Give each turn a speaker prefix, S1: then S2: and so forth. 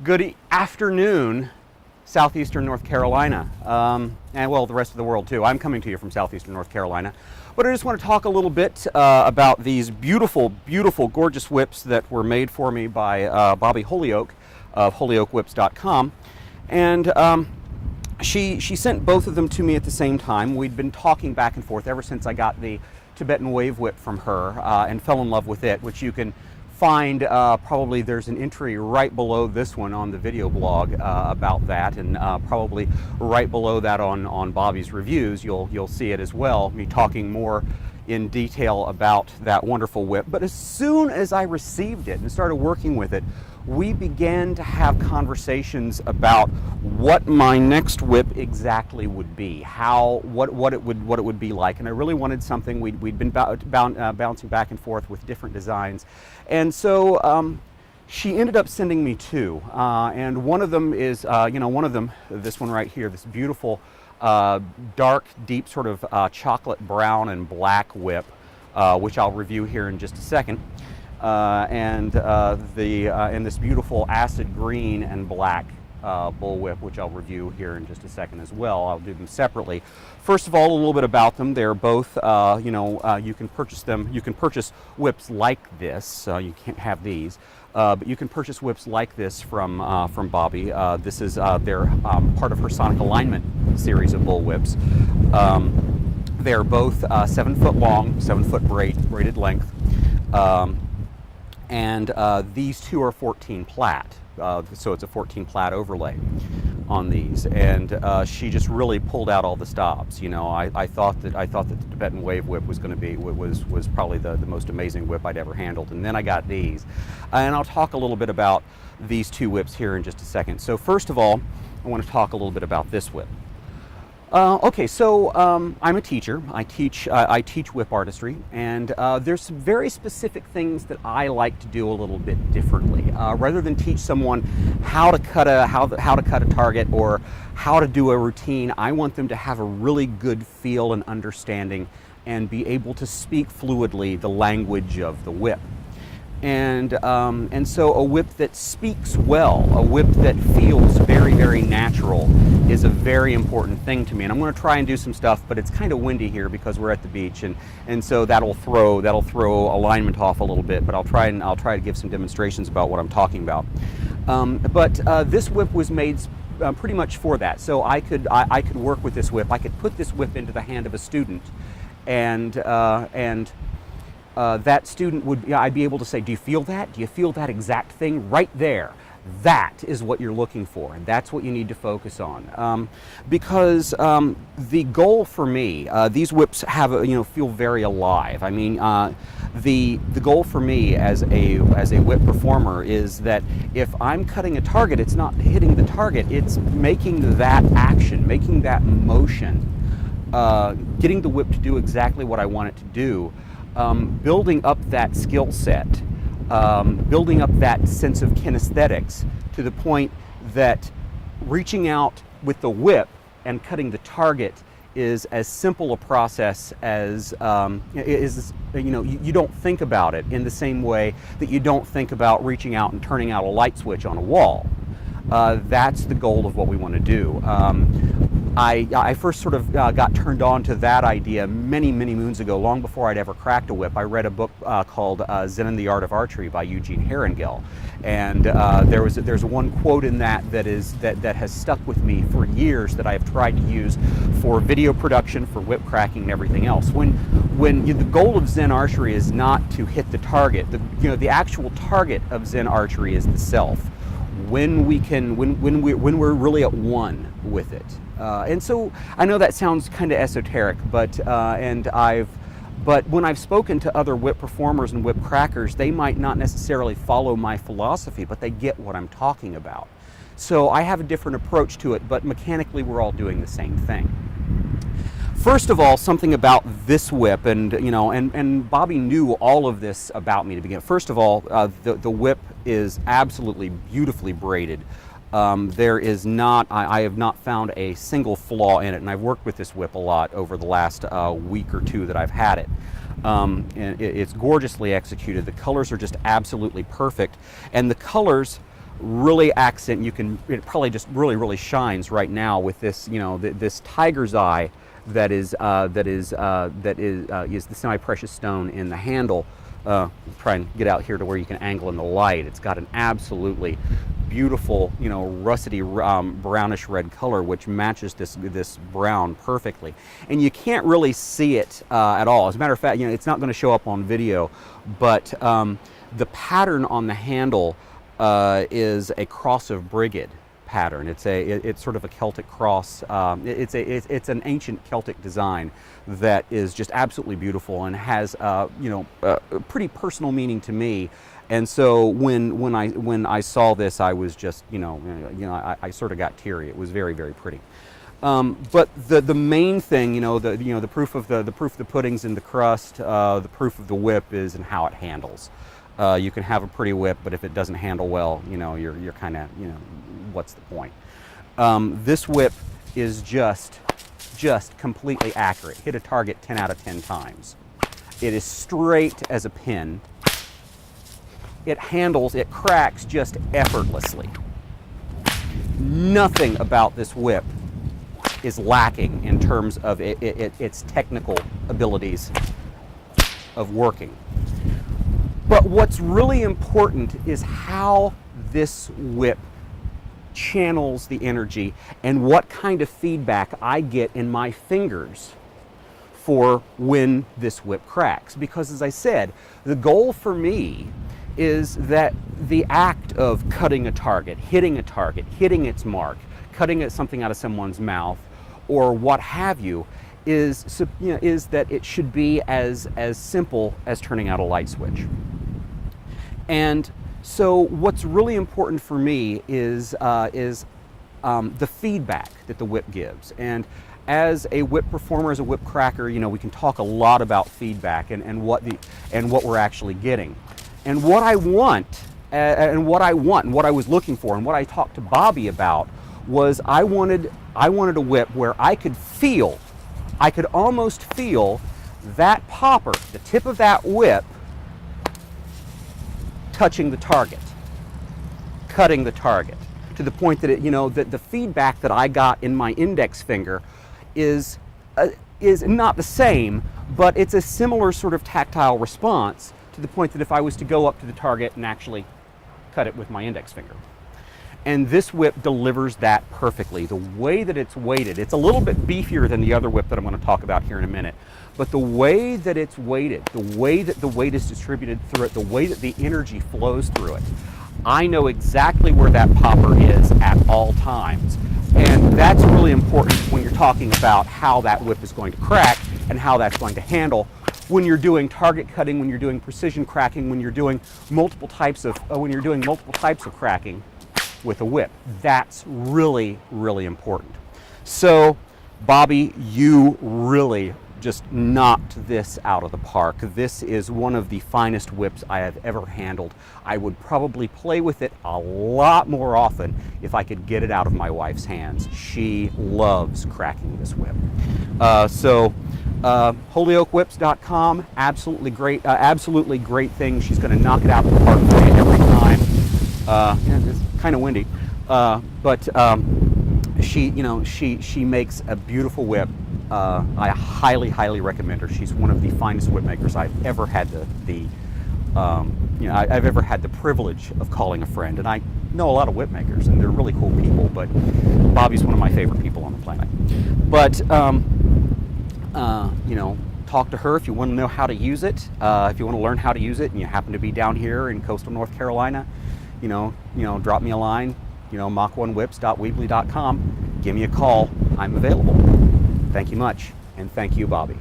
S1: Good afternoon, southeastern North Carolina, and well, the rest of the world too. I'm coming to you from southeastern North Carolina, but I just want to talk a little bit about these beautiful, beautiful, gorgeous whips that were made for me by Bobby Holyoke of HolyokeWhips.com, and she sent both of them to me at the same time. We'd been talking back and forth ever since I got the Tibetan Wave Whip from her and fell in love with it, which you can find probably there's an entry right below this one on the video blog about that, and probably right below that on Bobby's reviews you'll see it as well, me talking more in detail about that wonderful whip. But as soon as I received it and started working with it, we began to have conversations about what my next whip exactly would be, what it would be like, and I really wanted something. We'd been bouncing back and forth with different designs, and so she ended up sending me two, and one of them is this one right here, this beautiful dark, deep sort of chocolate brown and black whip, which I'll review here in just a second. And this beautiful acid green and black bullwhip, which I'll review here in just a second as well. I'll do them separately. First of all, a little bit about them. They're both, you can purchase them. You can purchase whips like this. You can't have these, but you can purchase whips like this from Bobby. This is they're part of her Sonic Alignment series of bullwhips. They're both 7 foot long, 7 foot braided length. And these two are 14 plat, so it's a 14 plat overlay on these. And she just really pulled out all the stops. You know, I thought that the Tibetan Wave Whip was going to be was probably the most amazing whip I'd ever handled. And then I got these, and I'll talk a little bit about these two whips here in just a second. So first of all, I want to talk a little bit about this whip. Okay, so I'm a teacher. I teach whip artistry, and there's some very specific things that I like to do a little bit differently. Rather than teach someone how to cut a target or how to do a routine, I want them to have a really good feel and understanding, and be able to speak fluidly the language of the whip. And so a whip that speaks well, a whip that feels very, very natural, is a very important thing to me. And I'm going to try and do some stuff, but it's kind of windy here because we're at the beach, and so that'll throw alignment off a little bit. But I'll try to give some demonstrations about what I'm talking about. But this whip was made pretty much for that. So I could work with this whip. I could put this whip into the hand of a student, and that student I'd be able to say, do you feel that? Do you feel that exact thing right there? That is what you're looking for, and that's what you need to focus on. Because the goal for me, these whips feel very alive. I mean, the goal for me as a whip performer is that if I'm cutting a target, it's not hitting the target, it's making that action, making that motion, getting the whip to do exactly what I want it to do. Building up that skill set, building up that sense of kinesthetics to the point that reaching out with the whip and cutting the target is as simple a process as you don't think about it in the same way that you don't think about reaching out and turning out a light switch on a wall. That's the goal of what we want to do. I first sort of got turned on to that idea many, many moons ago, long before I'd ever cracked a whip. I read a book called Zen and the Art of Archery by Eugene Herringel, and there's one quote in that has stuck with me for years that I've tried to use for video production, for whip cracking, and everything else. The goal of Zen archery is not to hit the target. The actual target of Zen archery is the self. When we're really at one with it. And so I know that sounds kind of esoteric, but when I've spoken to other whip performers and whip crackers, they might not necessarily follow my philosophy, but they get what I'm talking about. So I have a different approach to it, but mechanically we're all doing the same thing. First of all, something about this whip, and Bobby knew all of this about me to begin. First of all, the whip is absolutely beautifully braided. There is not, I have not found a single flaw in it, and I've worked with this whip a lot over the last week or two that I've had it. And it's gorgeously executed. The colors are just absolutely perfect, and the colors really accent. It probably just really shines right now with this, this tiger's eye that is the semi-precious stone in the handle. Try and get out here to where you can angle in the light. It's got an absolutely beautiful, russety brownish red color, which matches this brown perfectly. And you can't really see it at all. As a matter of fact, it's not going to show up on video, but the pattern on the handle is a cross of brigade pattern. It's sort of a Celtic cross. It's an ancient Celtic design that is just absolutely beautiful and has a pretty personal meaning to me. And so when I saw this, I was just I sort of got teary. It was very pretty. But the main thing, the proof of the pudding's in the crust. The proof of the whip is in how it handles. You can have a pretty whip, but if it doesn't handle well, you're kind of, what's the point? This whip is just completely accurate. Hit a target 10 out of 10 times. It is straight as a pin. It cracks just effortlessly. Nothing about this whip is lacking in terms of its technical abilities of working. But what's really important is how this whip channels the energy and what kind of feedback I get in my fingers for when this whip cracks. Because as I said, the goal for me is that the act of cutting a target, hitting its mark, cutting something out of someone's mouth, or what have you, is that it should be as simple as turning out a light switch. And so what's really important for me is the feedback that the whip gives. And as a whip performer, as a whip cracker, we can talk a lot about feedback and what we're actually getting. And what I want, and what I was looking for, and what I talked to Bobby about was I wanted a whip where I could almost feel that popper, the tip of that whip, touching the target, cutting the target, to the point that that the feedback that I got in my index finger is not the same, but it's a similar sort of tactile response, to the point that if I was to go up to the target and actually cut it with my index finger. And this whip delivers that perfectly. The way that it's weighted, it's a little bit beefier than the other whip that I'm going to talk about here in a minute, but the way that it's weighted, the way that the weight is distributed through it, the way that the energy flows through it, I know exactly where that popper is at all times. And that's really important when you're talking about how that whip is going to crack and how that's going to handle when you're doing target cutting, when you're doing precision cracking, when you're doing multiple types of cracking with a whip. That's really important. So, Bobby, you really just knocked this out of the park. This is one of the finest whips I have ever handled. I would probably play with it a lot more often if I could get it out of my wife's hands. She loves cracking this whip. HolyokeWhips.com, absolutely great thing. She's going to knock it out of the park for you every time. It's kind of windy, but she makes a beautiful whip. I highly recommend her. She's one of the finest whip makers I've ever had I've ever had the privilege of calling a friend. And I know a lot of whip makers, and they're really cool people, but Bobby's one of my favorite people on the planet. But talk to her if you want to know how to use it. If you want to learn how to use it, and you happen to be down here in coastal North Carolina, drop me a line. Mach1whips.weebly.com. Give me a call. I'm available. Thank you much, and thank you, Bobby.